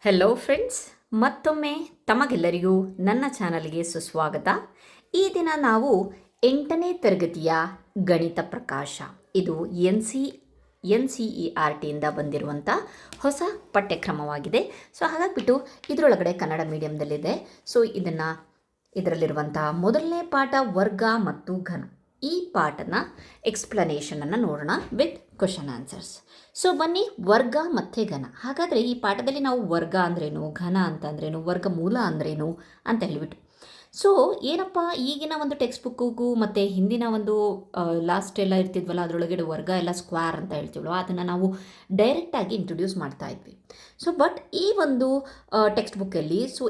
Hello friends, ಮತ್ತೊಮ್ಮೆ ತಮಗೆಲ್ಲರಿಗೂ ನನ್ನ ಚಾನಲ್ಗೆ ಸುಸ್ವಾಗತ. ಈ ದಿನ ನಾವು 8ನೇ ತರಗತಿಯ ಗಣಿತ ಪ್ರಕಾಶ, ಇದು NCERTಯಿಂದ ಬಂದಿರುವಂಥ ಹೊಸ ಪಠ್ಯಕ್ರಮವಾಗಿದೆ. ಸೊ ಹಾಗಾಗಿಬಿಟ್ಟು ಇದರೊಳಗಡೆ ಕನ್ನಡ ಮೀಡಿಯಮ್ದಲ್ಲಿದೆ. ಸೊ ಇದರಲ್ಲಿರುವಂಥ ಮೊದಲನೇ ಪಾಠ ವರ್ಗ ಮತ್ತು ಘನ. ಈ ಪಾಠನ ಎಕ್ಸ್ಪ್ಲನೇಷನನ್ನು ನೋಡೋಣ ವಿತ್ ಕ್ವಶನ್ ಆನ್ಸರ್ಸ್. ಸೊ ಬನ್ನಿ, ವರ್ಗ ಮತ್ತು ಘನ. ಹಾಗಾದರೆ ಈ ಪಾಠದಲ್ಲಿ ನಾವು ವರ್ಗ ಅಂದ್ರೇನು, ಘನ ಅಂತಂದ್ರೇನು, ವರ್ಗಮೂಲ ಅಂದ್ರೇನು ಅಂತ ಹೇಳಿಬಿಟ್ಟು. ಸೊ ಏನಪ್ಪ, ಈಗಿನ ಒಂದು ಟೆಕ್ಸ್ಟ್ ಬುಕ್ಕಿಗೂ ಮತ್ತು ಹಿಂದಿನ ಒಂದು ಲಾಸ್ಟ್ ಎಲ್ಲ ಇರ್ತಿದ್ವಲ್ಲ, ಅದರೊಳಗಡೆ ವರ್ಗ ಎಲ್ಲ ಸ್ಕ್ವೇರ್ ಅಂತ ಹೇಳ್ತೀವಲ್ಲ, ಅದನ್ನು ನಾವು ಡೈರೆಕ್ಟಾಗಿ ಇಂಟ್ರೊಡ್ಯೂಸ್ ಮಾಡ್ತಾ ಇದ್ವಿ. ಸೊ ಬಟ್ ಈ ಒಂದು ಟೆಕ್ಸ್ಟ್ ಬುಕ್ಕಲ್ಲಿ ಸೊ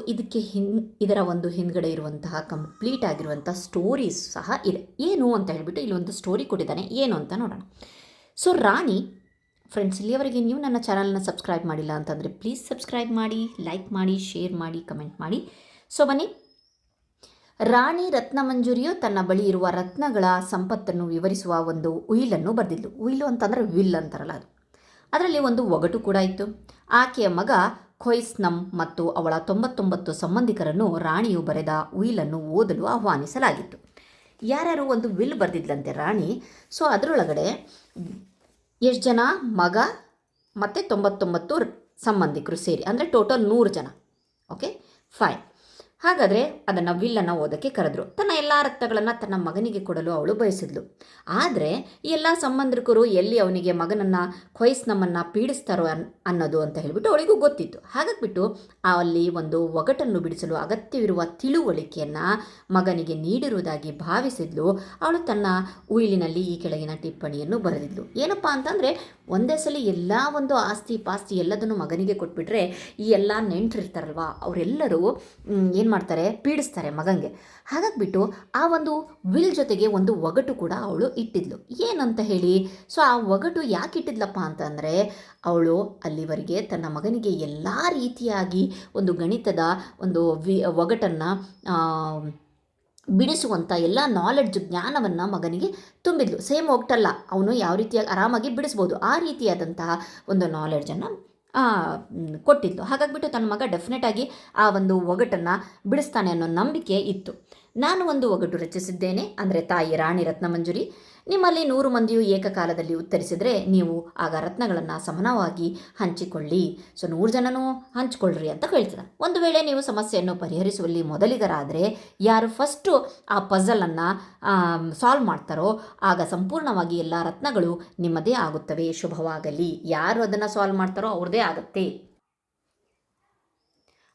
ಇದರ ಒಂದು ಹಿಂದ್ಗಡೆ ಇರುವಂತಹ ಕಂಪ್ಲೀಟ್ ಆಗಿರುವಂಥ ಸ್ಟೋರೀಸ್ ಸಹ ಇದೆ. ಏನು ಅಂತ ಹೇಳಿಬಿಟ್ಟು ಇಲ್ಲಿ ಒಂದು ಸ್ಟೋರಿ ಕೊಟ್ಟಿದ್ದಾನೆ, ಏನು ಅಂತ ನೋಡೋಣ. ಸೊ ರಾಣಿ ಫ್ರೆಂಡ್ಸ್, ಇಲ್ಲಿಯವರೆಗೆ ನೀವು ನನ್ನ ಚಾನಲ್ನ ಸಬ್ಸ್ಕ್ರೈಬ್ ಮಾಡಿಲ್ಲ ಅಂತಂದರೆ ಪ್ಲೀಸ್ ಸಬ್ಸ್ಕ್ರೈಬ್ ಮಾಡಿ, ಲೈಕ್ ಮಾಡಿ, ಶೇರ್ ಮಾಡಿ, ಕಮೆಂಟ್ ಮಾಡಿ. ಸೊ ಬನ್ನಿ, ರಾಣಿ ರತ್ನಮಂಜರಿಯು ತನ್ನ ಬಳಿ ಇರುವ ರತ್ನಗಳ ಸಂಪತ್ತನ್ನು ವಿವರಿಸುವ ಒಂದು ಉಯಿಲನ್ನು ಬರೆದಿದ್ಲು. ಉಯಿಲು ಅಂತಂದರೆ ವಿಲ್ ಅಂತಾರಲ್ಲ ಅದು. ಅದರಲ್ಲಿ ಒಂದು ಒಗಟು ಕೂಡ ಇತ್ತು. ಆಕೆಯ ಮಗ ಖೊಯ್ಸ್ನಮ್ ಮತ್ತು ಅವಳ 99 ಸಂಬಂಧಿಕರನ್ನು ರಾಣಿಯು ಬರೆದ ಉಯಿಲನ್ನು ಓದಲು ಆಹ್ವಾನಿಸಲಾಗಿತ್ತು. ಯಾರ್ಯಾರು ಒಂದು ವಿಲ್ ಬರೆದಿದ್ಲಂತೆ ರಾಣಿ. ಸೊ ಅದರೊಳಗಡೆ ಎಷ್ಟು ಜನ, ಮಗ ಮತ್ತು 99 ಸಂಬಂಧಿಕರು ಸೇರಿ, ಅಂದರೆ ಟೋಟಲ್ 100 ಜನ. Okay, fine. ಹಾಗಾದರೆ ಅದನ್ನು ವಿಲ್ಲನ್ನು ಓದೋಕ್ಕೆ ಕರೆದ್ರು. ತನ್ನ ಎಲ್ಲ ರತ್ನಗಳನ್ನು ತನ್ನ ಮಗನಿಗೆ ಕೊಡಲು ಅವಳು ಬಯಸಿದ್ಲು. ಆದರೆ ಈ ಎಲ್ಲ ಸಂಬಂಧಿಕರು ಎಲ್ಲಿ ಅವನಿಗೆ ಮಗನನ್ನು ಖೊಯ್ಸ್ನಮ್ಮನ್ನು ಪೀಡಿಸ್ತಾರೋ ಅನ್ನೋದು ಅಂತ ಹೇಳಿಬಿಟ್ಟು ಅವಳಿಗೂ ಗೊತ್ತಿತ್ತು. ಹಾಗಾಗಿಬಿಟ್ಟು ಅಲ್ಲಿ ಒಂದು ಒಗಟನ್ನು ಬಿಡಿಸಲು ಅಗತ್ಯವಿರುವ ತಿಳುವಳಿಕೆಯನ್ನು ಮಗನಿಗೆ ನೀಡಿರುವುದಾಗಿ ಭಾವಿಸಿದ್ಲು. ಅವಳು ತನ್ನ ಉಯಿಲಿನಲ್ಲಿ ಈ ಕೆಳಗಿನ ಟಿಪ್ಪಣಿಯನ್ನು ಬರೆದಿದ್ಲು. ಏನಪ್ಪ ಅಂತಂದರೆ, ಒಂದೇ ಸಲ ಎಲ್ಲ ಒಂದು ಆಸ್ತಿ ಪಾಸ್ತಿ ಎಲ್ಲದನ್ನು ಮಗನಿಗೆ ಕೊಟ್ಬಿಟ್ರೆ ಈ ಎಲ್ಲ ನೆಂಟರಿರ್ತಾರಲ್ವ, ಅವರೆಲ್ಲರೂ ಏನು ಮಾಡ್ತಾರೆ, ಪೀಡಿಸ್ತಾರೆ ಮಗನಿಗೆ. ಹಾಗಾಗಿಬಿಟ್ಟು ಆ ಒಂದು ವಿಲ್ ಜೊತೆಗೆ ಒಂದು ಒಗಟು ಕೂಡ ಅವಳು ಇಟ್ಟಿದ್ಲು. ಏನಂತ ಹೇಳಿ, ಸೊ ಆ ಒಗಟು ಯಾಕೆ ಇಟ್ಟಿದ್ಲಪ್ಪ ಅಂತಂದರೆ, ಅವಳು ಅಲ್ಲಿವರೆಗೆ ತನ್ನ ಮಗನಿಗೆ ಎಲ್ಲ ರೀತಿಯಾಗಿ ಒಂದು ಗಣಿತದ ಒಂದು ಒಗಟನ್ನು ಬಿಡಿಸುವಂಥ ಎಲ್ಲ ನಾಲೆಡ್ಜ್, ಜ್ಞಾನವನ್ನು ಮಗನಿಗೆ ತುಂಬಿದ್ಲು. ಸೇಮ್ ಒಗಟಲ್ಲ, ಅವನು ಯಾವ ರೀತಿಯಾಗಿ ಆರಾಮಾಗಿ ಬಿಡಿಸ್ಬೋದು, ಆ ರೀತಿಯಾದಂತಹ ಒಂದು ನಾಲೆಡ್ಜನ್ನು ಕೊಟ್ಟಿದ್ದು. ಹಾಗಾಗಿಬಿಟ್ಟು ತನ್ನ ಮಗ ಡೆಫಿನೆಟಾಗಿ ಆ ಒಂದು ಒಗಟನ್ನು ಬಿಡಿಸ್ತಾನೆ ಅನ್ನೋ ನಂಬಿಕೆ ಇತ್ತು. ನಾನು ಒಂದು ಒಗಟು ರಚಿಸಿದ್ದೇನೆ, ಅಂದರೆ ತಾಯಿ ರಾಣಿ ರತ್ನಮಂಜರಿ, ನಿಮ್ಮಲ್ಲಿ 100 ಮಂದಿಯು ಏಕಕಾಲದಲ್ಲಿ ಉತ್ತರಿಸಿದರೆ ನೀವು ಆಗ ರತ್ನಗಳನ್ನು ಸಮಾನವಾಗಿ ಹಂಚಿಕೊಳ್ಳಿ. ಸೊ 100 ಜನನೂ ಹಂಚಿಕೊಳ್ಳ್ರಿ ಅಂತ ಹೇಳ್ತಾರೆ. ಒಂದು ವೇಳೆ ನೀವು ಸಮಸ್ಯೆಯನ್ನು ಪರಿಹರಿಸುವಲ್ಲಿ ಮೊದಲಿಗರಾದರೆ ಯಾರು ಫಸ್ಟು ಆ ಪಝಲನ್ನು ಸಾಲ್ವ್ ಮಾಡ್ತಾರೋ ಆಗ ಸಂಪೂರ್ಣವಾಗಿ ಎಲ್ಲ ರತ್ನಗಳು ನಿಮ್ಮದೇ ಆಗುತ್ತವೆ, ಶುಭವಾಗಲಿ. ಯಾರು ಅದನ್ನು ಸಾಲ್ವ್ ಮಾಡ್ತಾರೋ ಅವ್ರದ್ದೇ ಆಗುತ್ತೆ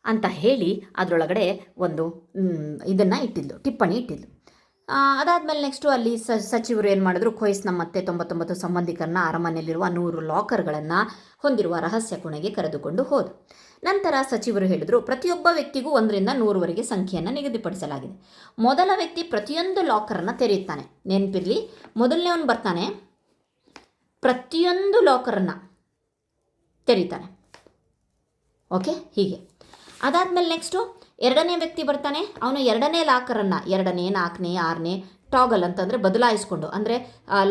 ಅಂತ ಹೇಳಿ ಅದರೊಳಗಡೆ ಒಂದು ಇದನ್ನು ಇಟ್ಟಿದ್ಲು, ಟಿಪ್ಪಣಿ ಇಟ್ಟಿದ್ಲು. ಅದಾದಮೇಲೆ ನೆಕ್ಸ್ಟು ಅಲ್ಲಿ ಸಚಿವರು ಏನು ಮಾಡಿದ್ರು, ಖೊಯ್ಸ್ನಮ್ ಮತ್ತು 99 ಸಂಬಂಧಿಕರನ್ನ ಅರಮನೆಯಲ್ಲಿರುವ 100 ಲಾಕರ್ಗಳನ್ನು ಹೊಂದಿರುವ ರಹಸ್ಯ ಕೋಣೆಗೆ ಕರೆದುಕೊಂಡು ಹೋದರು. ನಂತರ ಸಚಿವರು ಹೇಳಿದರು, ಪ್ರತಿಯೊಬ್ಬ ವ್ಯಕ್ತಿಗೂ 1ರಿಂದ 100ವರೆಗೆ ಸಂಖ್ಯೆಯನ್ನು ನಿಗದಿಪಡಿಸಲಾಗಿದೆ. ಮೊದಲ ವ್ಯಕ್ತಿ ಪ್ರತಿಯೊಂದು ಲಾಕರನ್ನು ತೆರೆಯುತ್ತಾನೆ. ನೆನಪಿರಲಿ, ಮೊದಲನೇವನು ಬರ್ತಾನೆ, ಪ್ರತಿಯೊಂದು ಲಾಕರನ್ನು ತೆರೀತಾನೆ. ಓಕೆ, ಹೀಗೆ. ಅದಾದಮೇಲೆ ನೆಕ್ಸ್ಟು ಎರಡನೇ ವ್ಯಕ್ತಿ ಬರ್ತಾನೆ. ಅವನು ಎರಡನೇ ಲಾಕರನ್ನು 2ನೇ, 4ನೇ, 6ನೇ ಟಾಗಲ್ ಅಂತಂದರೆ ಬದಲಾಯಿಸ್ಕೊಂಡು, ಅಂದರೆ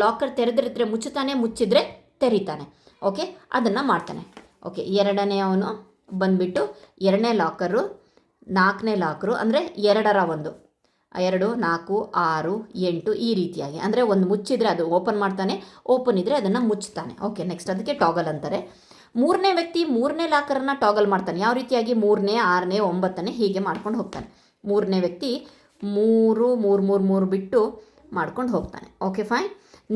ಲಾಕರ್ ತೆರೆದಿರಿದ್ರೆ ಮುಚ್ಚುತ್ತಾನೆ, ಮುಚ್ಚಿದ್ರೆ ತೆರೀತಾನೆ. ಓಕೆ, ಅದನ್ನು ಮಾಡ್ತಾನೆ. ಓಕೆ, ಎರಡನೇ ಅವನು ಬಂದುಬಿಟ್ಟು 2ನೇ ಲಾಕರು, 4ನೇ ಲಾಕರು, ಅಂದರೆ 2ರ 1, 2, 4, 6, 8 ಈ ರೀತಿಯಾಗಿ, ಅಂದರೆ ಒಂದು ಮುಚ್ಚಿದರೆ ಅದು ಓಪನ್ ಮಾಡ್ತಾನೆ, ಓಪನ್ ಇದ್ದರೆ ಅದನ್ನು ಮುಚ್ತಾನೆ. ಓಕೆ, ನೆಕ್ಸ್ಟ್ ಅದಕ್ಕೆ ಟಾಗಲ್ ಅಂತಾರೆ. 3ನೇ ವ್ಯಕ್ತಿ 3ನೇ ಲಾಕರನ್ನು ಟಾಗಲ್ ಮಾಡ್ತಾನೆ. ಯಾವ ರೀತಿಯಾಗಿ, 3ನೇ, 6ನೇ, 9ನೇ ಹೀಗೆ ಮಾಡ್ಕೊಂಡು ಹೋಗ್ತಾನೆ. 3ನೇ ವ್ಯಕ್ತಿ 3, 3, 3, 3 ಬಿಟ್ಟು ಮಾಡ್ಕೊಂಡು ಹೋಗ್ತಾನೆ. Okay, fine.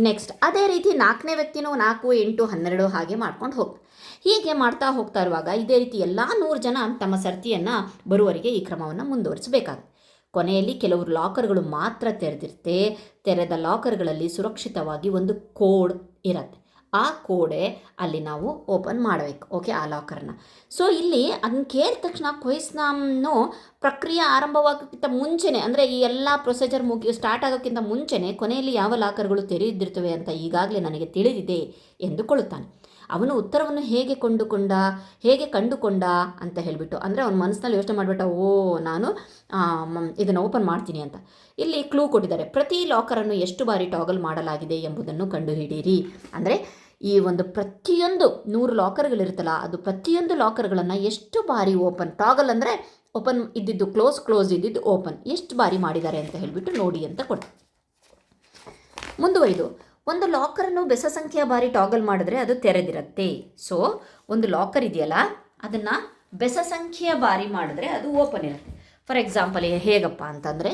ನೆಕ್ಸ್ಟ್ ಅದೇ ರೀತಿ 4ನೇ ವ್ಯಕ್ತಿನೂ 4, 8, 12 ಹಾಗೆ ಮಾಡ್ಕೊಂಡು ಹೋಗ್ತಾನೆ. ಹೀಗೆ ಮಾಡ್ತಾ ಹೋಗ್ತಾ ಇರುವಾಗ ಇದೇ ರೀತಿ ಎಲ್ಲ 100 ಜನ ತಮ್ಮ ಸರ್ತಿಯನ್ನು ಬರುವವರೆಗೆ ಈ ಕ್ರಮವನ್ನು ಮುಂದುವರಿಸಬೇಕಾಗುತ್ತೆ. ಕೊನೆಯಲ್ಲಿ ಕೆಲವರು ಲಾಕರ್ಗಳು ಮಾತ್ರ ತೆರೆದಿರುತ್ತೆ. ತೆರೆದ ಲಾಕರ್ಗಳಲ್ಲಿ ಸುರಕ್ಷಿತವಾಗಿ ಒಂದು ಕೋಡ್ ಇರುತ್ತೆ. ಆ ಕೋಡೆ ಅಲ್ಲಿ ನಾವು ಓಪನ್ ಮಾಡಬೇಕು. ಓಕೆ, ಆ ಲಾಕರ್ನ. ಸೊ ಇಲ್ಲಿ ಅದನ್ನು ಕೇಳಿದ ತಕ್ಷಣ ಖೊಯ್ಸ್ನಮ್ನು ಪ್ರಕ್ರಿಯೆ ಆರಂಭವಾಗೋಕ್ಕಿಂತ ಮುಂಚೆನೇ, ಅಂದರೆ ಈ ಎಲ್ಲ ಪ್ರೊಸೀಜರ್ ಸ್ಟಾರ್ಟ್ ಆಗೋಕ್ಕಿಂತ ಮುಂಚೆನೇ ಕೊನೆಯಲ್ಲಿ ಯಾವ ಲಾಕರ್ಗಳು ತೆರೆದಿರ್ತವೆ ಅಂತ ಈಗಾಗಲೇ ನನಗೆ ತಿಳಿದಿದೆ ಎಂದುಕೊಳ್ಳುತ್ತಾನೆ. ಅವನು ಉತ್ತರವನ್ನು ಹೇಗೆ ಕಂಡುಕೊಂಡ ಅಂತ ಹೇಳಿಬಿಟ್ಟು, ಅಂದರೆ ಅವನ ಮನಸ್ಸಿನಲ್ಲಿ ಯೋಚನೆ ಮಾಡಿಬಿಟ್ಟ, ನಾನು ಇದನ್ನು ಓಪನ್ ಮಾಡ್ತೀನಿ ಅಂತ. ಇಲ್ಲಿ ಕ್ಲೂ ಕೊಟ್ಟಿದ್ದಾರೆ, ಪ್ರತಿ ಲಾಕರನ್ನು ಎಷ್ಟು ಬಾರಿ ಟಾಗಲ್ ಮಾಡಲಾಗಿದೆ ಎಂಬುದನ್ನು ಕಂಡುಹಿಡಿಯಿರಿ. ಅಂದರೆ ಈ ಒಂದು ಪ್ರತಿಯೊಂದು 100 ಲಾಕರ್ಗಳಿರುತ್ತಲ್ಲ, ಅದು ಪ್ರತಿಯೊಂದು ಲಾಕರ್ಗಳನ್ನು ಎಷ್ಟು ಬಾರಿ ಓಪನ್, ಟಾಗಲ್ ಅಂದರೆ ಓಪನ್ ಇದ್ದಿದ್ದು ಕ್ಲೋಸ್ ಇದ್ದಿದ್ದು ಓಪನ್, ಎಷ್ಟು ಬಾರಿ ಮಾಡಿದ್ದಾರೆ ಅಂತ ಹೇಳಿಬಿಟ್ಟು ನೋಡಿ ಅಂತ ಕೊಡ್ತಾರೆ. ಮುಂದುವರಿದು, ಒಂದು ಲಾಕರನ್ನು ಬೆಸ ಸಂಖ್ಯೆಯ ಬಾರಿ ಟಾಗಲ್ ಮಾಡಿದ್ರೆ ಅದು ತೆರೆದಿರುತ್ತೆ. ಸೊ ಒಂದು ಲಾಕರ್ ಇದೆಯಲ್ಲ, ಅದನ್ನು ಬೆಸ ಸಂಖ್ಯೆಯ ಬಾರಿ ಮಾಡಿದ್ರೆ ಅದು ಓಪನ್ ಇರುತ್ತೆ. ಫಾರ್ ಎಕ್ಸಾಂಪಲ್ ಹೇಗಪ್ಪ ಅಂತಂದರೆ,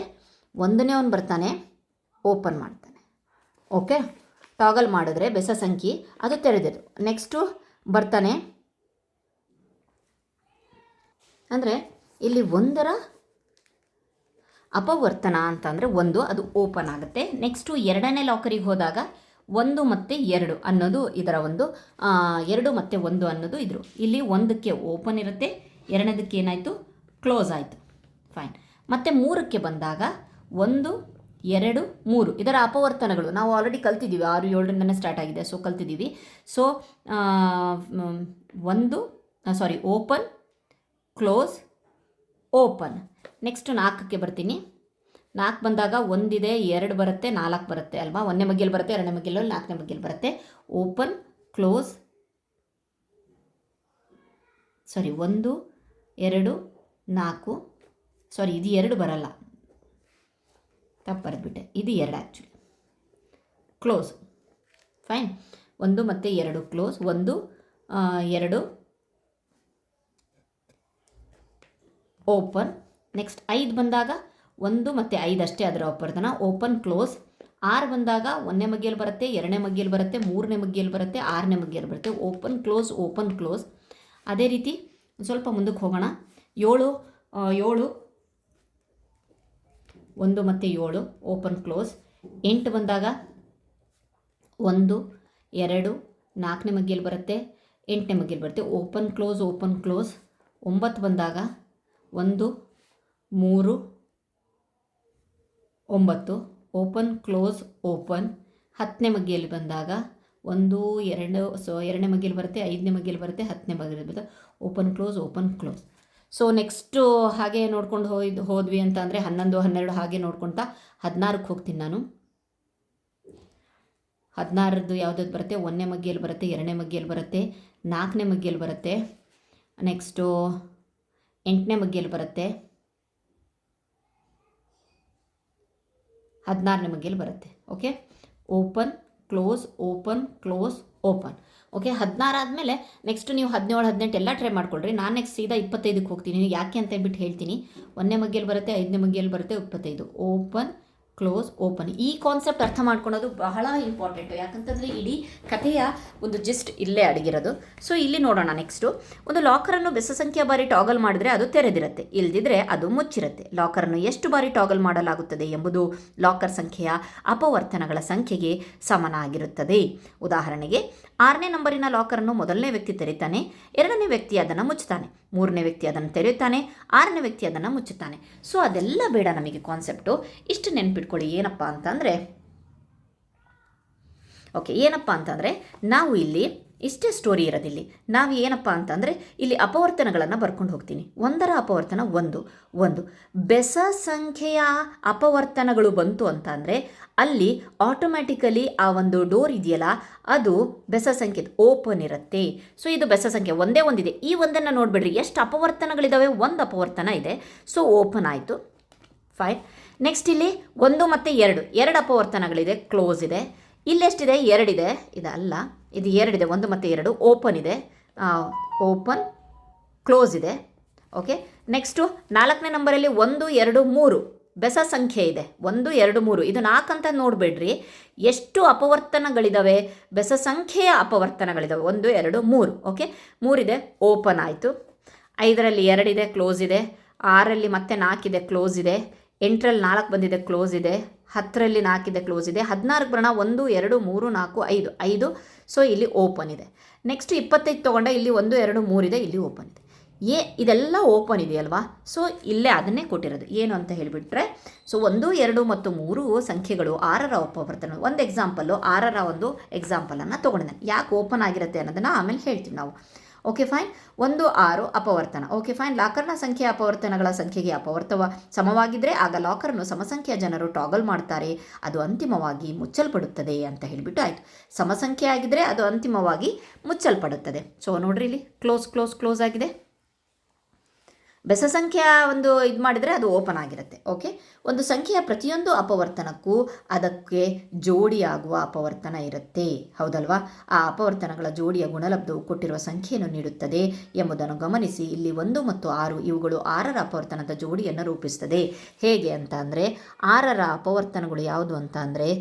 ಒಂದನೇ ಅವನು ಬರ್ತಾನೆ, ಓಪನ್ ಮಾಡ್ತಾನೆ, ಓಕೆ, ಟಾಗಲ್ ಮಾಡಿದ್ರೆ ಬೆಸ ಸಂಖ್ಯೆ ಅದು ತೆರೆದಿದ್ದು. ನೆಕ್ಸ್ಟು ಬರ್ತಾನೆ, ಅಂದರೆ ಇಲ್ಲಿ ಒಂದರ ಅಪವರ್ತನ ಅಂತಂದರೆ ಒಂದು, ಅದು ಓಪನ್ ಆಗುತ್ತೆ. ನೆಕ್ಸ್ಟು ಎರಡನೇ ಲಾಕರಿಗೆ ಹೋದಾಗ 1 ಮತ್ತು 2 ಅನ್ನೋದು ಇದರ ಒಂದು 2 ಮತ್ತು 1 ಅನ್ನೋದು ಇದ್ರು. ಇಲ್ಲಿ ಒಂದಕ್ಕೆ ಓಪನ್ ಇರುತ್ತೆ, ಎರಡನೇದಕ್ಕೆ ಏನಾಯಿತು, ಕ್ಲೋಸ್ ಆಯಿತು. ಫೈನ್. ಮತ್ತು 3ಕ್ಕೆ ಬಂದಾಗ 1, 2, 3 ಇದರ ಅಪವರ್ತನಗಳು ನಾವು ಆಲ್ರೆಡಿ ಕಲ್ತಿದ್ದೀವಿ, 6, 7ರಿಂದನೇ ಸ್ಟಾರ್ಟ್ ಆಗಿದೆ. ಸೊ ಕಲ್ತಿದ್ದೀವಿ. So open, close, open. Next 4ಕ್ಕೆ ಬರ್ತೀನಿ. 4 ಬಂದಾಗ 1 ಇದೆ, 2 ಬರುತ್ತೆ, 4 ಬರುತ್ತೆ ಅಲ್ವಾ. 1ನೇ ಮಗ್ಗಿಯಲ್ಲಿ ಬರುತ್ತೆ, 2ನೇ ಮಗ್ಗಿಯಲ್ಲಿ, 4ನೇ ಮಗ್ಗಿಯಲ್ಲಿ ಬರುತ್ತೆ. ಓಪನ್, ಕ್ಲೋಸ್, 1, 2, 4, ಇದು 2 ಬರಲ್ಲ, ತಪ್ಪು ಬರೆದ್ಬಿಟ್ಟೆ, ಇದು 2 ಆ್ಯಕ್ಚುಲಿ. ಕ್ಲೋಸ್. ಫೈನ್. 1 ಮತ್ತು 2 ಕ್ಲೋಸ್, 1, 2 ಓಪನ್. ನೆಕ್ಸ್ಟ್ 5 ಬಂದಾಗ 1 ಮತ್ತು 5 ಅಷ್ಟೇ ಅದರ ಅಪವರ್ತನ, ಓಪನ್, ಕ್ಲೋಸ್. 6 ಬಂದಾಗ 1ನೇ ಮಗ್ಗಿಯಲ್ಲಿ ಬರುತ್ತೆ, 2ನೇ ಮಗ್ಗಿಯಲ್ಲಿ ಬರುತ್ತೆ, 3ನೇ ಮಗ್ಗಿಯಲ್ಲಿ ಬರುತ್ತೆ, 6ನೇ ಮಗ್ಗಿಯಲ್ಲಿ ಬರುತ್ತೆ. Open, close, open, close. ಅದೇ ರೀತಿ ಸ್ವಲ್ಪ ಮುಂದಕ್ಕೆ ಹೋಗೋಣ. 7, 1 ಮತ್ತು 7 ಓಪನ್, ಕ್ಲೋಸ್. 8 ಬಂದಾಗ 1, 2, 4ನೇ ಮಗ್ಗಿಯಲ್ಲಿ ಬರುತ್ತೆ, 8ನೇ ಮಗ್ಗಿಯಲ್ಲಿ ಬರುತ್ತೆ. Open, close, open, close. 9 ಬಂದಾಗ 1, 3, 9 ಓಪನ್, ಕ್ಲೋಸ್, ಓಪನ್. 10ನೇ ಮಗ್ಗಿಯಲ್ಲಿ ಬಂದಾಗ 1, 2 ಎರಡನೇ ಮಗ್ಗಿಯಲ್ಲಿ ಬರುತ್ತೆ, 5ನೇ ಮಗ್ಗಿಯಲ್ಲಿ ಬರುತ್ತೆ, 10ನೇ ಮಗ್ಗಿಯಲ್ಲಿ ಬರುತ್ತೆ. Open, close, open, close. So next ಹಾಗೆ ನೋಡ್ಕೊಂಡು ಹೋದ್ವಿ ಅಂತ ಅಂದರೆ 11, 12 ಹಾಗೆ ನೋಡ್ಕೊಳ್ತಾ 16ಕ್ಕೆ ಹೋಗ್ತೀನಿ ನಾನು. 16ರದ್ದು ಯಾವುದಾದ್ರು ಬರುತ್ತೆ, 1ನೇ ಮಗ್ಗಿಯಲ್ಲಿ ಬರುತ್ತೆ, 2ನೇ ಮಗ್ಗಿಯಲ್ಲಿ ಬರುತ್ತೆ, 4ನೇ ಮಗ್ಗಿಯಲ್ಲಿ ಬರುತ್ತೆ. ನೆಕ್ಸ್ಟು 8ನೇ ಮಗ್ಗಿಯಲ್ಲಿ ಬರುತ್ತೆ, 16ನೇ ಮಗ್ಗಿಯಲ್ಲಿ ಬರುತ್ತೆ. Okay, open, close, open, close, open. Okay, 16 ಆದಮೇಲೆ ನೆಕ್ಸ್ಟ್ ನೀವು 17, 18 ಎಲ್ಲ ಟ್ರೈ ಮಾಡ್ಕೊಳ್ರಿ. ನಾನು ನೆಕ್ಸ್ಟ್ ಸೀದಾ 25ಕ್ಕೆ ಹೋಗ್ತೀನಿ. ಯಾಕೆ ಅಂತ ಹೇಳ್ಬಿಟ್ಟು ಹೇಳ್ತೀನಿ. 1ನೇ ಮಗ್ಗಿಯಲ್ಲಿ ಬರುತ್ತೆ, 5ನೇ ಮಗ್ಗಿಯಲ್ಲಿ ಬರುತ್ತೆ, 25. Open, close, open. ಈ ಕಾನ್ಸೆಪ್ಟ್ ಅರ್ಥ ಮಾಡ್ಕೊಳ್ಳೋದು ಬಹಳ ಇಂಪಾರ್ಟೆಂಟು. ಯಾಕಂತಂದರೆ ಇಡೀ ಕಥೆಯ ಒಂದು ಜಿಸ್ಟ್ ಇಲ್ಲೇ ಅಡಗಿರೋದು. ಸೊ ಇಲ್ಲಿ ನೋಡೋಣ. ನೆಕ್ಸ್ಟು, ಒಂದು ಲಾಕರನ್ನು ಬೆಸ ಸಂಖ್ಯೆಯ ಬಾರಿ ಟಾಗಲ್ ಮಾಡಿದ್ರೆ ಅದು ತೆರೆದಿರುತ್ತೆ, ಇಲ್ದಿದ್ರೆ ಅದು ಮುಚ್ಚಿರುತ್ತೆ. ಲಾಕರನ್ನು ಎಷ್ಟು ಬಾರಿ ಟಾಗಲ್ ಮಾಡಲಾಗುತ್ತದೆ ಎಂಬುದು ಲಾಕರ್ ಸಂಖ್ಯೆಯ ಅಪವರ್ತನಗಳ ಸಂಖ್ಯೆಗೆ ಸಮನಾಗಿರುತ್ತದೆ. ಉದಾಹರಣೆಗೆ 6ನೇ ನಂಬರಿನ ಲಾಕರನ್ನು ಮೊದಲನೇ ವ್ಯಕ್ತಿ ತೆರೀತಾನೆ, 2ನೇ ವ್ಯಕ್ತಿ ಅದನ್ನು ಮುಚ್ಚುತ್ತಾನೆ, 3ನೇ ವ್ಯಕ್ತಿ ಅದನ್ನು ತೆರೆಯುತ್ತಾನೆ, 6ನೇ ವ್ಯಕ್ತಿ ಅದನ್ನು ಮುಚ್ಚುತ್ತಾನೆ. ಸೊ ಅದೆಲ್ಲ ಬೇಡ ನಮಗೆ ಕಾನ್ಸೆಪ್ಟು. ಇಷ್ಟು ನೆನ್ಪಿಟ್ಕೊಳ್ಳಿ. ಏನಪ್ಪ ಅಂತಂದರೆ ನಾವು ಇಲ್ಲಿ ಇಷ್ಟೇ ಸ್ಟೋರಿ ಇರೋದಿಲ್ಲಿ. ನಾವು ಏನಪ್ಪ ಅಂತಂದರೆ ಇಲ್ಲಿ ಅಪವರ್ತನಗಳನ್ನು ಬರ್ಕೊಂಡು ಹೋಗ್ತೀನಿ. 1ರ ಅಪವರ್ತನ 1 ಬೆಸ ಸಂಖ್ಯೆಯ ಅಪವರ್ತನಗಳು ಬಂತು ಅಂತ ಅಂದರೆ ಅಲ್ಲಿ ಆಟೋಮ್ಯಾಟಿಕಲಿ ಆ ಒಂದು ಡೋರ್ ಇದೆಯಲ್ಲ, ಅದು ಬೆಸ ಸಂಖ್ಯೆ ಓಪನ್ ಇರುತ್ತೆ. ಸೊ ಇದು ಬೆಸ ಸಂಖ್ಯೆ ಒಂದೇ ಒಂದಿದೆ. ಈ ಒಂದನ್ನು ನೋಡಿಬಿಡ್ರಿ, ಎಷ್ಟು ಅಪವರ್ತನಗಳಿದ್ದಾವೆ, 1 ಅಪವರ್ತನ ಇದೆ. ಸೊ ಓಪನ್ ಆಯಿತು. ಫೈನ್. ನೆಕ್ಸ್ಟ್ ಇಲ್ಲಿ 1 ಮತ್ತು 2 ಅಪವರ್ತನಗಳಿದೆ, ಕ್ಲೋಸ್ ಇದೆ. ಇಲ್ಲೆಷ್ಟಿದೆ, 2 ಇದೆ. ಇದಲ್ಲ, ಇದು 2 ಇದೆ. 1 ಮತ್ತು 2 ಓಪನ್ ಇದೆ, ಓಪನ್, ಕ್ಲೋಸ್ ಇದೆ. ಓಕೆ, ನೆಕ್ಸ್ಟು 4ನೇ ನಂಬರಲ್ಲಿ 1, 2, 3 ಬೆಸ ಸಂಖ್ಯೆ ಇದೆ. 1, 2, 3 ಇದು 4 ಅಂತ ನೋಡಬೇಡ್ರಿ. ಎಷ್ಟು ಅಪವರ್ತನಗಳಿದ್ದಾವೆ, ಬೆಸ ಸಂಖ್ಯೆಯ ಅಪವರ್ತನಗಳಿದ್ದಾವೆ. 1, 2, 3. ಓಕೆ, 3 ಇದೆ, ಓಪನ್ ಆಯಿತು. 5ರಲ್ಲಿ 2 ಇದೆ, ಕ್ಲೋಸ್ ಇದೆ. 6ರಲ್ಲಿ ಮತ್ತೆ 4 ಇದೆ, ಕ್ಲೋಸ್ ಇದೆ. 8ರಲ್ಲಿ 4 ಬಂದಿದೆ, ಕ್ಲೋಸ್ ಇದೆ. 10ರಲ್ಲಿ 4 ಇದೆ, ಕ್ಲೋಸ್ ಇದೆ. 16ಕ್ಕೆ ಬರೋಣ. 1, 2, 3, 4, 5. ಸೊ ಇಲ್ಲಿ ಓಪನ್ ಇದೆ. ನೆಕ್ಸ್ಟ್ 25 ತೊಗೊಂಡ, ಇಲ್ಲಿ 1, 2, 3 ಇದೆ, ಇಲ್ಲಿ ಓಪನ್ ಇದೆ. ಇದೆಲ್ಲ ಓಪನ್ ಇದೆಯಲ್ವಾ. ಸೊ ಇಲ್ಲೇ ಅದನ್ನೇ ಕೊಟ್ಟಿರೋದು. ಏನು ಅಂತ ಹೇಳಿಬಿಟ್ರೆ, ಸೊ 1, 2 ಮತ್ತು 3 ಸಂಖ್ಯೆಗಳು 6ರ ಅಪವರ್ತನ. ಒಂದು ಎಕ್ಸಾಂಪಲ್ಲು 6ರ ಒಂದು ಎಕ್ಸಾಂಪಲನ್ನು ತೊಗೊಂಡಿದ್ದಾನೆ. ಯಾಕೆ ಓಪನ್ ಆಗಿರುತ್ತೆ ಅನ್ನೋದನ್ನು ಆಮೇಲೆ ಹೇಳ್ತೀವಿ ನಾವು. Okay fine. 1 6 ಅಪವರ್ತನ. Okay fine. ಲಾಕರ್ನ ಸಂಖ್ಯೆ ಅಪವರ್ತನಗಳ ಸಂಖ್ಯೆಗೆ ಸಮವಾಗಿದ್ದರೆ ಆಗ ಲಾಕರ್ನ್ನು ಸಮಸಂಖ್ಯೆಯ ಜನರು ಟಾಗಲ್ ಮಾಡ್ತಾರೆ, ಅದು ಅಂತಿಮವಾಗಿ ಮುಚ್ಚಲ್ಪಡುತ್ತದೆ ಅಂತ ಹೇಳಿಬಿಟ್ಟು ಆಯಿತು. ಸಮಸಂಖ್ಯೆ ಆಗಿದ್ದರೆ ಅದು ಅಂತಿಮವಾಗಿ ಮುಚ್ಚಲ್ಪಡುತ್ತದೆ. ಸೊ ನೋಡ್ರಿ ಇಲ್ಲಿ ಕ್ಲೋಸ್ ಆಗಿದೆ. ಬೆಸ ಸಂಖ್ಯೆಯ ಒಂದು ಇದು ಮಾಡಿದರೆ ಅದು ಓಪನ್ ಆಗಿರುತ್ತೆ. ಓಕೆ, ಒಂದು ಸಂಖ್ಯೆಯ ಪ್ರತಿಯೊಂದು ಅಪವರ್ತನಕ್ಕೂ ಅದಕ್ಕೆ ಜೋಡಿಯಾಗುವ ಅಪವರ್ತನ ಇರುತ್ತೆ, ಹೌದಲ್ವಾ? ಆ ಅಪವರ್ತನಗಳ ಜೋಡಿಯ ಗುಣಲಬ್ಧವು ಕೊಟ್ಟಿರುವ ಸಂಖ್ಯೆಯನ್ನು ನೀಡುತ್ತದೆ ಎಂಬುದನ್ನು ಗಮನಿಸಿ. ಇಲ್ಲಿ 1 ಮತ್ತು 6 ಇವುಗಳು 6ರ ಅಪವರ್ತನದ ಜೋಡಿಯನ್ನು ರೂಪಿಸ್ತದೆ. ಹೇಗೆ ಅಂತ ಅಂದರೆ 6ರ ಅಪವರ್ತನಗಳು ಯಾವುದು ಅಂತ ಅಂದರೆ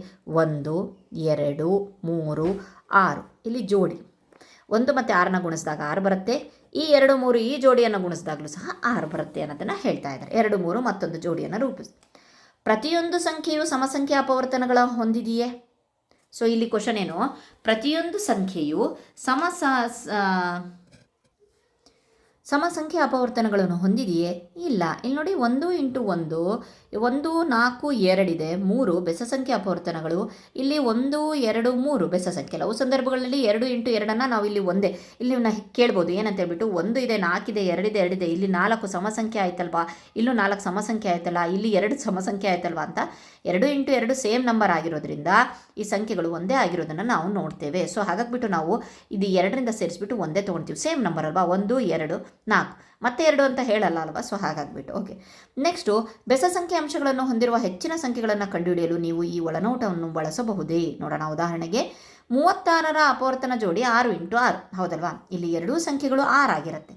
1 2 3 6 ಇಲ್ಲಿ ಜೋಡಿ. 1 ಮತ್ತು 6ನ ಗುಣಿಸಿದಾಗ 6 ಬರುತ್ತೆ. ಈ 2 3 ಈ ಜೋಡಿಯನ್ನು ಗುಣಿಸಿದಾಗಲೂ ಸಹ 6 ಬರುತ್ತೆ ಅನ್ನೋದನ್ನು ಹೇಳ್ತಾ ಇದ್ದಾರೆ. 2 3 ಮತ್ತೊಂದು ಜೋಡಿಯನ್ನು ಪ್ರತಿಯೊಂದು ಸಂಖ್ಯೆಯು ಸಮಸಂಖ್ಯೆ ಅಪವರ್ತನಗಳ ಹೊಂದಿದೆಯೇ? ಸೊ ಇಲ್ಲಿ ಕ್ವಶನ್ ಏನು, ಪ್ರತಿಯೊಂದು ಸಂಖ್ಯೆಯು ಸಮಸಂಖ್ಯೆ ಅಪವರ್ತನಗಳನ್ನು ಹೊಂದಿದೆಯೇ? ಇಲ್ಲ. ಇಲ್ಲಿ ನೋಡಿ 1 × 1 1 4 2 ಇದೆ, 3 ಬೆಸ ಸಂಖ್ಯೆ ಅಪವರ್ತನಗಳು. ಇಲ್ಲಿ 1 2 3 ಬೆಸ ಸಂಖ್ಯೆ. ಕೆಲವು ಸಂದರ್ಭಗಳಲ್ಲಿ 2 × 2 ನಾವು ಇಲ್ಲಿ ಒಂದೇ ಇಲ್ಲಿ ಕೇಳ್ಬೋದು ಏನಂತ ಹೇಳ್ಬಿಟ್ಟು 1 ಇದೆ 4 ಇದೆ 2 ಇದೆ 2 ಇದೆ, ಇಲ್ಲಿ 4 ಸಮಸಂಖ್ಯೆ ಆಯ್ತಲ್ವಾ, ಇಲ್ಲೂ 4 ಸಮಸಂಖ್ಯೆ ಆಯ್ತಲ್ಲ, ಇಲ್ಲಿ 2 ಸಮಸಂಖ್ಯೆ ಆಯ್ತಲ್ವಾ ಅಂತ 2 × 2 ಸೇಮ್ ನಂಬರ್ ಆಗಿರೋದ್ರಿಂದ ಈ ಸಂಖ್ಯೆಗಳು ಒಂದೇ ಆಗಿರೋದನ್ನು ನಾವು ನೋಡ್ತೇವೆ. ಸೊ ಹಾಗಾಗ್ಬಿಟ್ಟು ನಾವು ಇದು 2ರಿಂದ ಸೇರಿಸ್ಬಿಟ್ಟು ಒಂದೇ ತೊಗೊಳ್ತೀವಿ, ಸೇಮ್ ನಂಬರ್ ಅಲ್ವಾ, 1 2 4 ಮತ್ತೆ 2 ಅಂತ ಹೇಳಲ್ಲ ಅಲ್ವಾ. ಸೊ ಹಾಗಾಗ್ಬಿಟ್ಟು ಓಕೆ. ನೆಕ್ಸ್ಟು ಬೆಸ ಸಂಖ್ಯೆ ಅಂಶಗಳನ್ನು ಹೊಂದಿರುವ ಹೆಚ್ಚಿನ ಸಂಖ್ಯೆಗಳನ್ನು ಕಂಡುಹಿಡಿಯಲು ನೀವು ಈ ಒಳನೋಟವನ್ನು ಬಳಸಬಹುದೇ? ನೋಡೋಣ. ಉದಾಹರಣೆಗೆ 36ರ ಅಪವರ್ತನ ಜೋಡಿ 6 × 6, ಹೌದಲ್ವಾ? ಇಲ್ಲಿ ಎರಡೂ ಸಂಖ್ಯೆಗಳು 6 ಆಗಿರುತ್ತೆ.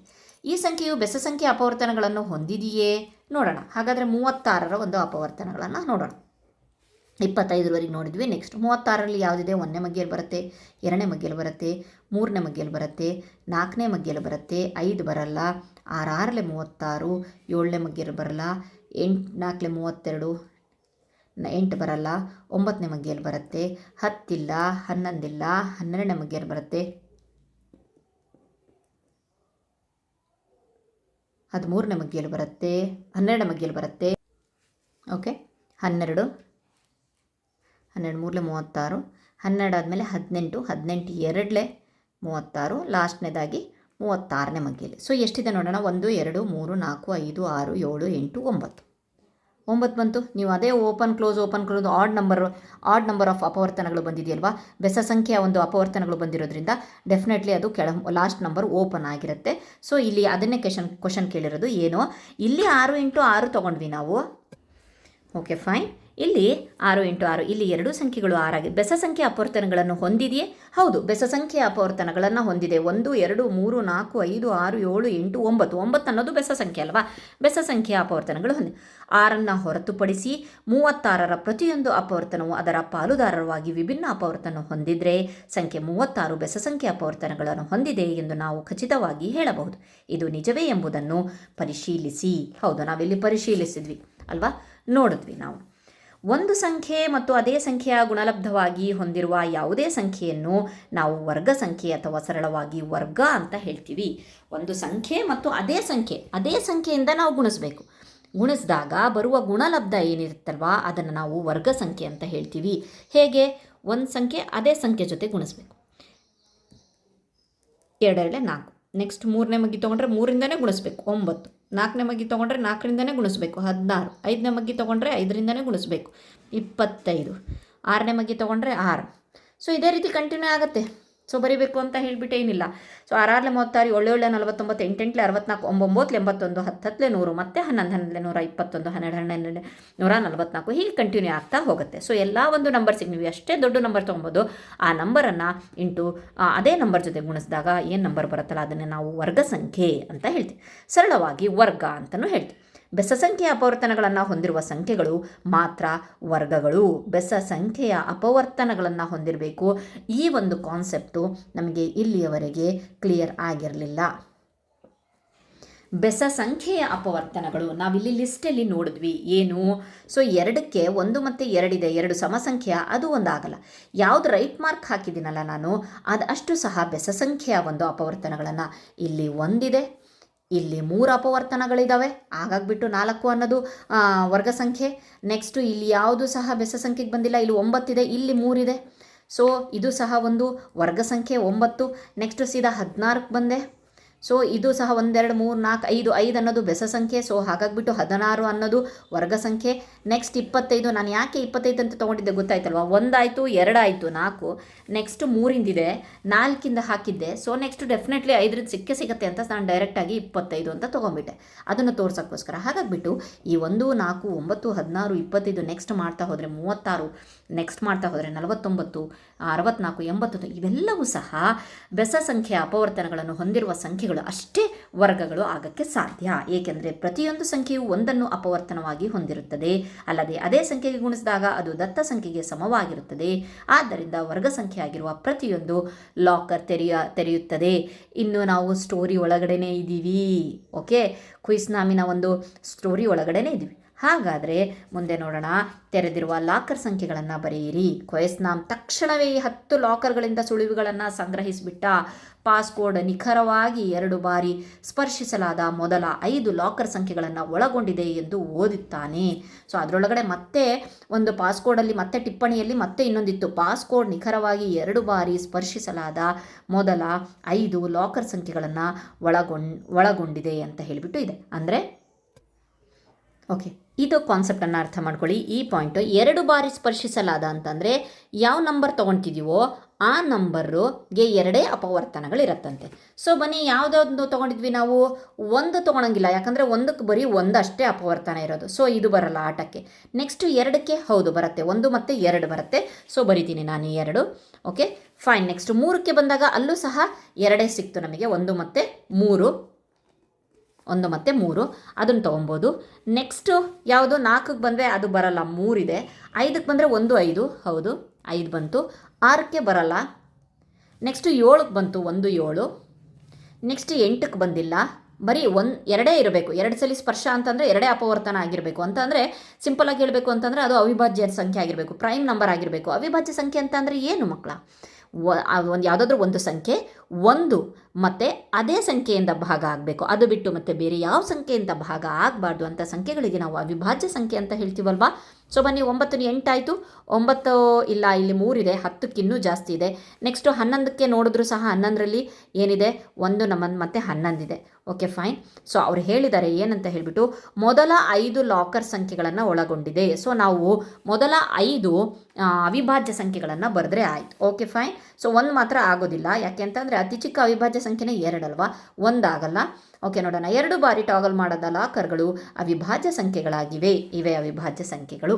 ಈ ಸಂಖ್ಯೆಯು ಬೆಸ ಸಂಖ್ಯೆ ಅಪವರ್ತನಗಳನ್ನು ಹೊಂದಿದೆಯೇ? ನೋಡೋಣ. ಹಾಗಾದರೆ 36ರ ಒಂದು ಅಪವರ್ತನಗಳನ್ನು ನೋಡೋಣ. 25ರವರೆಗೆ ನೋಡಿದ್ವಿ. ನೆಕ್ಸ್ಟ್ 36ರಲ್ಲಿ ಯಾವುದಿದೆ? 1ನೇ ಮಗ್ಗಿಯಲ್ಲಿ ಬರುತ್ತೆ, 2ನೇ ಮಗ್ಗಿಯಲ್ಲಿ ಬರುತ್ತೆ, 3ನೇ ಮಗ್ಗಿಯಲ್ಲಿ ಬರುತ್ತೆ, 4ನೇ ಮಗ್ಗಿಯಲ್ಲಿ ಬರುತ್ತೆ, 5 ಬರಲ್ಲ, 6 6ಲೆ 36, 7ನೇ ಮಗ್ಗಿಯಲ್ಲಿ ಬರಲ್ಲ, 8 4ಲೆ 32, 8 ಬರಲ್ಲ, 9ನೇ ಮಗ್ಗಿಯಲ್ಲಿ ಬರುತ್ತೆ, 10 ಇಲ್ಲ, 11 ಇಲ್ಲ, 12ನೇ ಮಗ್ಗಿಯಲ್ಲಿ ಬರುತ್ತೆ, 13ನೇ ಮಗ್ಗಿಯಲ್ಲಿ ಬರುತ್ತೆ, 12ನೇ ಮಗ್ಗಿಯಲ್ಲಿ ಬರುತ್ತೆ. ಓಕೆ, 12 3ಲೆ 36, 12 ಆದಮೇಲೆ 18, 18 2ಲೆ 36, ಲಾಸ್ಟ್ನೇದಾಗಿ 36ನೇ ಮಗ್ಗಿಯಲ್ಲಿ. ಸೊ ಎಷ್ಟಿದೆ ನೋಡೋಣ. 1 2 3 4 5 6 7 8 9 ಬಂತು. ನೀವು ಅದೇ open close odd number of ಅಪವರ್ತನಗಳು ಬಂದಿದೆಯಲ್ವಾ, ಬೆಸ ಸಂಖ್ಯೆಯ ಒಂದು ಅಪವರ್ತನಗಳು ಬಂದಿರೋದ್ರಿಂದ ಡೆಫಿನೆಟ್ಲಿ ಅದು ಲಾಸ್ಟ್ ನಂಬರ್ ಓಪನ್ ಆಗಿರುತ್ತೆ. ಸೊ ಇಲ್ಲಿ ಅದನ್ನೇ ಕ್ವಶನ್ ಕೇಳಿರೋದು ಏನು, ಇಲ್ಲಿ 6 × 6 ತೊಗೊಂಡ್ವಿ ನಾವು. Okay fine. ಇಲ್ಲಿ 6 × 6 ಇಲ್ಲಿ ಎರಡೂ ಸಂಖ್ಯೆಗಳು 6 ಆಗಿದೆ. ಬೆಸ ಸಂಖ್ಯೆ ಅಪವರ್ತನಗಳನ್ನು ಹೊಂದಿದೆಯೇ? ಹೌದು, ಬೆಸ ಸಂಖ್ಯೆಯ ಅಪವರ್ತನಗಳನ್ನು ಹೊಂದಿದೆ. 1 2 3 4 5 6 7 8 9 9 ಅನ್ನೋದು ಬೆಸ ಸಂಖ್ಯೆ ಅಲ್ವಾ. ಬೆಸ ಸಂಖ್ಯೆಯ ಅಪವರ್ತನಗಳು ಹೊಂದಿದೆ. 6ನ್ನು ಹೊರತುಪಡಿಸಿ 36ರ ಪ್ರತಿಯೊಂದು ಅಪವರ್ತನವು ಅದರ ಪಾಲುದಾರವಾಗಿ ವಿಭಿನ್ನ ಅಪವರ್ತನ ಹೊಂದಿದರೆ ಸಂಖ್ಯೆ 36 ಬೆಸ ಸಂಖ್ಯೆ ಅಪವರ್ತನಗಳನ್ನು ಹೊಂದಿದೆ ಎಂದು ನಾವು ಖಚಿತವಾಗಿ ಹೇಳಬಹುದು. ಇದು ನಿಜವೇ ಎಂಬುದನ್ನು ಪರಿಶೀಲಿಸಿ. ಹೌದು, ನಾವಿಲ್ಲಿ ಪರಿಶೀಲಿಸಿದ್ವಿ ಅಲ್ವಾ, ನೋಡಿದ್ವಿ ನಾವು. ಒಂದು ಸಂಖ್ಯೆ ಮತ್ತು ಅದೇ ಸಂಖ್ಯೆಯ ಗುಣಲಬ್ಧವಾಗಿ ಹೊಂದಿರುವ ಯಾವುದೇ ಸಂಖ್ಯೆಯನ್ನು ನಾವು ವರ್ಗ ಸಂಖ್ಯೆ ಅಥವಾ ಸರಳವಾಗಿ ವರ್ಗ ಅಂತ ಹೇಳ್ತೀವಿ. ಒಂದು ಸಂಖ್ಯೆ ಮತ್ತು ಅದೇ ಸಂಖ್ಯೆಯಿಂದ ನಾವು ಗುಣಿಸಬೇಕು. ಗುಣಿಸಿದಾಗ ಬರುವ ಗುಣಲಬ್ಧ ಏನಿರುತ್ತಲ್ವಾ ಅದನ್ನು ನಾವು ವರ್ಗ ಸಂಖ್ಯೆ ಅಂತ ಹೇಳ್ತೀವಿ. ಹೇಗೆ? ಒಂದು ಸಂಖ್ಯೆ ಅದೇ ಸಂಖ್ಯೆ ಜೊತೆ ಗುಣಿಸ್ಬೇಕು. 2 2 4. ನೆಕ್ಸ್ಟ್ 3ನೇ ಮಗ್ಗಿ ತೊಗೊಂಡ್ರೆ 3ರಿಂದನೇ ಗುಣಿಸ್ಬೇಕು, 9. 4ನೇ ಮಗ್ಗಿ ತೊಗೊಂಡ್ರೆ 4ರಿಂದನೇ ಗುಣಿಸ್ಬೇಕು, 16. 5ನೇ ಮಗ್ಗಿ ತೊಗೊಂಡ್ರೆ 5ರಿಂದನೇ ಗುಣಿಸ್ಬೇಕು, 25. 6ನೇ ಮಗ್ಗಿ ತೊಗೊಂಡ್ರೆ 6. ಸೊ ಇದೇ ರೀತಿ ಕಂಟಿನ್ಯೂ ಆಗುತ್ತೆ. ಸೊ ಬರೀಬೇಕು ಅಂತ ಹೇಳಿಬಿಟ್ಟು ಏನಿಲ್ಲ. ಸೊ 6 6ಲೆ 36, 7 7ಲೆ 49, 8 8ಲೆ 64, 9 9ಲೆ 81, 10 10ಲೆ 100, ಮತ್ತೆ 11 11ಲೆ 121, 12 12ಲೆ 144 ಹೀಗೆ ಕಂಟಿನ್ಯೂ ಆಗ್ತಾ ಹೋಗುತ್ತೆ. ಸೊ ಎಲ್ಲ ಒಂದು ನಂಬರ್ಸಿಗೆ ನೀವು ಎಷ್ಟೇ ದೊಡ್ಡ ನಂಬರ್ ತೊಗೊಬೋದು, ಆ ನಂಬರನ್ನು ಇಂಟು ಅದೇ ನಂಬರ್ ಜೊತೆ ಗುಣಿಸಿದಾಗ ಏನು ನಂಬರ್ ಬರುತ್ತಲ್ಲ ಅದನ್ನು ನಾವು ವರ್ಗ ಸಂಖ್ಯೆ ಅಂತ ಹೇಳ್ತೀವಿ. ಸರಳವಾಗಿ ವರ್ಗ ಅಂತಲೂ ಹೇಳ್ತೀವಿ. ಬೆಸ ಸಂಖ್ಯೆಯ ಅಪವರ್ತನಗಳನ್ನು ಹೊಂದಿರುವ ಸಂಖ್ಯೆಗಳು ಮಾತ್ರ ವರ್ಗಗಳು. ಬೆಸ ಸಂಖ್ಯೆಯ ಅಪವರ್ತನಗಳನ್ನು ಹೊಂದಿರಬೇಕು. ಈ ಒಂದು ಕಾನ್ಸೆಪ್ಟು ನಮಗೆ ಇಲ್ಲಿಯವರೆಗೆ ಕ್ಲಿಯರ್ ಆಗಿರಲಿಲ್ಲ. ಬೆಸ ಸಂಖ್ಯೆಯ ಅಪವರ್ತನಗಳು ನಾವಿಲ್ಲಿ ಲಿಸ್ಟಲ್ಲಿ ನೋಡಿದ್ವಿ. ಏನು? ಸೊ 2ಕ್ಕೆ 1 ಮತ್ತು 2 ಇದೆ, 2 ಸಮಸಂಖ್ಯೆಯ, ಅದು ಒಂದು ಆಗಲ್ಲ. ಯಾವುದು ರೈಟ್ ಮಾರ್ಕ್ ಹಾಕಿದ್ದೀನಲ್ಲ ನಾನು ಅದು ಅಷ್ಟು ಸಹ ಬೆಸ ಸಂಖ್ಯೆಯ ಒಂದು ಅಪವರ್ತನಗಳನ್ನು. ಇಲ್ಲಿ 1 ಇದೆ, ಇಲ್ಲಿ 3 ಅಪವರ್ತನಗಳಿದ್ದಾವೆ, ಹಾಗಾಗ್ಬಿಟ್ಟು 4 ಅನ್ನೋದು ವರ್ಗ ಸಂಖ್ಯೆ. ನೆಕ್ಸ್ಟು ಇಲ್ಲಿ ಯಾವುದು ಸಹ ಬೆಸ ಸಂಖ್ಯೆಗೆ ಬಂದಿಲ್ಲ, ಇಲ್ಲಿ 9 ಇದೆ, ಇಲ್ಲಿ 3 ಇದೆ. ಸೊ ಇದು ಸಹ ಒಂದು ವರ್ಗ ಸಂಖ್ಯೆ 9. ನೆಕ್ಸ್ಟು ಸೀದಾ 16ಕ್ಕೆ ಬಂದೆ. ಸೊ ಇದು ಸಹ 1 2 3 4 5 5 ಅನ್ನೋದು ಬೆಸ ಸಂಖ್ಯೆ. ಸೊ ಹಾಗಾಗಿಬಿಟ್ಟು 16 ಅನ್ನೋದು ವರ್ಗ ಸಂಖ್ಯೆ. ನೆಕ್ಸ್ಟ್ 25. ನಾನು ಯಾಕೆ 25 ಅಂತ ತೊಗೊಂಡಿದ್ದೆ ಗೊತ್ತಾಯ್ತಲ್ವ? 1 ಆಯಿತು, 2 ಆಯಿತು, 4. ನೆಕ್ಸ್ಟ್ 3 4 ಹಾಕಿದ್ದೆ. ಸೊ ನೆಕ್ಸ್ಟ್ ಡೆಫಿನೆಟ್ಲಿ 5 ಸಿಗುತ್ತೆ ಅಂತ ನಾನು ಡೈರೆಕ್ಟಾಗಿ 25 ಅಂತ ತೊಗೊಂಡ್ಬಿಟ್ಟೆ, ಅದನ್ನು ತೋರ್ಸೋಕ್ಕೋಸ್ಕರ. ಹಾಗಾಗಿಬಿಟ್ಟು ಈ 1 4 9 16 25 ನೆಕ್ಸ್ಟ್ ಮಾಡ್ತಾ ಹೋದರೆ 36, ನೆಕ್ಸ್ಟ್ ಮಾಡ್ತಾ ಹೋದರೆ 49 64 89 ಇವೆಲ್ಲವೂ ಸಹ ಬೆಸ ಸಂಖ್ಯೆಯ ಅಪವರ್ತನಗಳನ್ನು ಹೊಂದಿರುವ ಸಂಖ್ಯೆಗಳು ಅಷ್ಟೇ ವರ್ಗಗಳು ಆಗಕ್ಕೆ ಸಾಧ್ಯ. ಏಕೆಂದರೆ ಪ್ರತಿಯೊಂದು ಸಂಖ್ಯೆಯು ಒಂದನ್ನು ಅಪವರ್ತನವಾಗಿ ಹೊಂದಿರುತ್ತದೆ, ಅಲ್ಲದೆ ಅದೇ ಸಂಖ್ಯೆಗೆ ಗುಣಿಸಿದಾಗ ಅದು ದತ್ತ ಸಂಖ್ಯೆಗೆ ಸಮವಾಗಿರುತ್ತದೆ. ಆದ್ದರಿಂದ ವರ್ಗ ಸಂಖ್ಯೆಯಾಗಿರುವ ಪ್ರತಿಯೊಂದು ಲಾಕರ್ ತೆರೆಯುತ್ತದೆ. ಇನ್ನು ನಾವು ಸ್ಟೋರಿ ಒಳಗಡೆನೇ ಇದ್ದೀವಿ. ಓಕೆ, ಕ್ವಿಸ್ನಾಮಿನ ಒಂದು ಸ್ಟೋರಿ ಒಳಗಡೆನೇ ಇದ್ದೀವಿ. ಹಾಗಾದರೆ ಮುಂದೆ ನೋಡೋಣ. ತೆರೆದಿರುವ ಲಾಕರ್ ಸಂಖ್ಯೆಗಳನ್ನು ಬರೆಯಿರಿ. ಕ್ವೆಸ್ನಾಮ್ ತಕ್ಷಣವೇ 10 ಲಾಕರ್ಗಳಿಂದ ಸುಳಿವುಗಳನ್ನು ಸಂಗ್ರಹಿಸಿಬಿಟ್ಟ. ಪಾಸ್ಕೋಡ್ ನಿಖರವಾಗಿ 2 ಬಾರಿ ಸ್ಪರ್ಶಿಸಲಾದ ಮೊದಲ 5 ಲಾಕರ್ ಸಂಖ್ಯೆಗಳನ್ನು ಒಳಗೊಂಡಿದೆ ಎಂದು ಓದುತ್ತಾನೆ. ಸೊ ಅದರೊಳಗಡೆ ಮತ್ತೆ ಒಂದು ಪಾಸ್ಕೋಡಲ್ಲಿ ಮತ್ತೆ ಟಿಪ್ಪಣಿಯಲ್ಲಿ ಮತ್ತೆ ಇನ್ನೊಂದಿತ್ತು. ಪಾಸ್ಕೋಡ್ ನಿಖರವಾಗಿ 2 ಬಾರಿ ಸ್ಪರ್ಶಿಸಲಾದ ಮೊದಲ 5 ಲಾಕರ್ ಸಂಖ್ಯೆಗಳನ್ನು ಒಳಗೊಂಡಿದೆ ಅಂತ ಹೇಳಿಬಿಟ್ಟು ಇದೆ. ಅಂದರೆ ಓಕೆ, ಇದು ಕಾನ್ಸೆಪ್ಟನ್ನು ಅರ್ಥ ಮಾಡ್ಕೊಳ್ಳಿ. ಈ ಪಾಯಿಂಟು 2 ಬಾರಿ ಸ್ಪರ್ಶಿಸಲಾದ ಅಂತಂದರೆ ಯಾವ ನಂಬರ್ ತೊಗೊಳ್ತಿದ್ದೀವೋ ಆ ನಂಬರ್ಗೆ 2 ಅಪವರ್ತನಗಳಿರತ್ತಂತೆ. ಸೊ ಬನ್ನಿ, ಯಾವುದೊಂದು ತೊಗೊಂಡಿದ್ವಿ ನಾವು? 1 ತೊಗೊಳಂಗಿಲ್ಲ, ಯಾಕಂದರೆ 1ಕ್ಕೆ ಬರೀ 1 ಅಷ್ಟೇ ಅಪವರ್ತನ ಇರೋದು. ಸೊ ಇದು ಬರಲ್ಲ ಆಟಕ್ಕೆ. ನೆಕ್ಸ್ಟು 2ಕ್ಕೆ ಹೌದು ಬರುತ್ತೆ, 1 ಮತ್ತು 2 ಬರುತ್ತೆ. ಸೊ ಬರಿತೀನಿ ನಾನು 2. Okay fine. ನೆಕ್ಸ್ಟ್ 3ಕ್ಕೆ ಬಂದಾಗ ಅಲ್ಲೂ ಸಹ 2 ಸಿಕ್ತು ನಮಗೆ, 1 ಮತ್ತು 3 ಅದನ್ನು ತೊಗೊಬೋದು. ನೆಕ್ಸ್ಟು ಯಾವುದು? 4ಕ್ಕೆ ಬಂದರೆ ಅದು ಬರಲ್ಲ, 3 ಇದೆ. 5ಕ್ಕೆ ಬಂದರೆ 1 5 ಹೌದು 5 ಬಂತು. 6ಕ್ಕೆ ಬರಲ್ಲ. ನೆಕ್ಸ್ಟು 7ಕ್ಕೆ ಬಂತು, 1 7. ನೆಕ್ಸ್ಟ್ 8ಕ್ಕೆ ಬಂದಿಲ್ಲ, ಬರೀ 2 ಇರಬೇಕು. 2 ಸಲ ಸ್ಪರ್ಶ ಅಂತಂದರೆ 2 ಅಪವರ್ತನ ಆಗಿರಬೇಕು. ಅಂತಂದರೆ ಸಿಂಪಲಾಗಿ ಹೇಳಬೇಕು ಅಂತಂದರೆ ಅದು ಅವಿಭಾಜ್ಯ ಸಂಖ್ಯೆ ಆಗಿರಬೇಕು, ಪ್ರೈಮ್ ನಂಬರ್ ಆಗಿರಬೇಕು. ಅವಿಭಾಜ್ಯ ಸಂಖ್ಯೆ ಅಂತಂದರೆ ಏನು ಮಕ್ಕಳ? ಯಾವುದಾದ್ರೂ ಒಂದು ಸಂಖ್ಯೆ 1 ಮತ್ತು ಅದೇ ಸಂಖ್ಯೆಯಿಂದ ಭಾಗ ಆಗಬೇಕು, ಅದು ಬಿಟ್ಟು ಮತ್ತು ಬೇರೆ ಯಾವ ಸಂಖ್ಯೆಯಿಂದ ಭಾಗ ಆಗಬಾರ್ದು ಅಂತ ಸಂಖ್ಯೆಗಳಿಗೆ ನಾವು ಅವಿಭಾಜ್ಯ ಸಂಖ್ಯೆ ಅಂತ ಹೇಳ್ತೀವಲ್ವಾ. ಸೊ ಬನ್ನಿ, 9 8 ಆಯಿತು. 9 ಇಲ್ಲ, ಇಲ್ಲಿ 3 ಇದೆ, 10ಕ್ಕೆ ಇನ್ನೂ ಜಾಸ್ತಿ ಇದೆ. ನೆಕ್ಸ್ಟು 11ಕ್ಕೆ ನೋಡಿದ್ರು ಸಹ 11ರಲ್ಲಿ ಏನಿದೆ? 1 ಮತ್ತು 11 ಇದೆ. Okay fine. ಸೊ ಅವ್ರು ಹೇಳಿದ್ದಾರೆ ಏನಂತ ಹೇಳಿಬಿಟ್ಟು ಮೊದಲ 5 ಲಾಕರ್ ಸಂಖ್ಯೆಗಳನ್ನು ಒಳಗೊಂಡಿದೆ. ಸೊ ನಾವು ಮೊದಲ 5 ಅವಿಭಾಜ್ಯ ಸಂಖ್ಯೆಗಳನ್ನು ಬರೆದ್ರೆ ಆಯಿತು. Okay fine. ಸೊ 1 ಮಾತ್ರ ಆಗೋದಿಲ್ಲ, ಯಾಕೆ ಅಂತಂದರೆ ಅತಿ ಚಿಕ್ಕ ಅವಿಭಾಜ್ಯ ಸಂಖ್ಯೆನೇ 2 ಅಲ್ವಾ, 1 ಆಗಲ್ಲ. ಓಕೆ ನೋಡೋಣ. 2 ಬಾರಿ ಟಾಗಲ್ ಮಾಡದ ಲಾಕರ್ಗಳು ಅವಿಭಾಜ್ಯ ಸಂಖ್ಯೆಗಳಾಗಿವೆ. ಇವೆ ಅವಿಭಾಜ್ಯ ಸಂಖ್ಯೆಗಳು.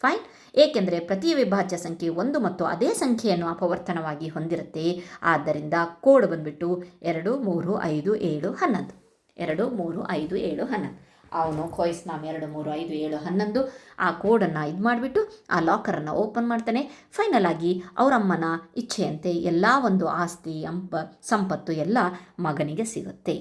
ಫೈನ್. ಏಕೆಂದರೆ ಪ್ರತಿ ಅವಿಭಾಜ್ಯ ಸಂಖ್ಯೆ 1 ಮತ್ತು ಅದೇ ಸಂಖ್ಯೆಯನ್ನು ಅಪವರ್ತನವಾಗಿ ಹೊಂದಿರುತ್ತೆ. ಆದ್ದರಿಂದ ಕೋಡ್ ಬಂದುಬಿಟ್ಟು 2 3 5 7 11. 2 3 5 7 11. ಅವನು ಕ್ವೆಸ್ನಾಮ್ 2 3 5 7 11 ಆ ಕೋಡನ್ನು ಇದು ಮಾಡಿಬಿಟ್ಟು ಆ ಲಾಕರನ್ನು ಓಪನ್ ಮಾಡ್ತಾನೆ. ಫೈನಲ್ ಆಗಿ ಅವರಮ್ಮನ ಇಚ್ಛೆಯಂತೆ ಎಲ್ಲ ಒಂದು ಆಸ್ತಿ ಸಂಪತ್ತು ಎಲ್ಲ ಮಗನಿಗೆ ಸಿಗುತ್ತೆ.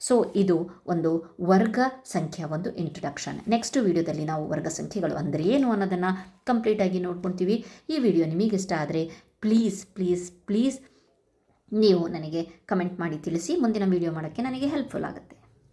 ಸೊ ಇದು ಒಂದು ವರ್ಗ ಸಂಖ್ಯೆಯ ಒಂದು ಇಂಟ್ರೊಡಕ್ಷನ್. ನೆಕ್ಸ್ಟ್ ವಿಡಿಯೋದಲ್ಲಿ ನಾವು ವರ್ಗ ಸಂಖ್ಯೆಗಳು ಅಂದರೆ ಏನು ಅನ್ನೋದನ್ನು ಕಂಪ್ಲೀಟಾಗಿ ನೋಡ್ಕೊಳ್ತೀವಿ. ಈ ವಿಡಿಯೋ ನಿಮಗಿಷ್ಟ ಆದರೆ ಪ್ಲೀಸ್ ನೀವು ನನಗೆ ಕಮೆಂಟ್ ಮಾಡಿ ತಿಳಿಸಿ. ಮುಂದಿನ ವಿಡಿಯೋ ಮಾಡೋಕ್ಕೆ ನನಗೆ ಹೆಲ್ಪ್ಫುಲ್ ಆಗುತ್ತೆ.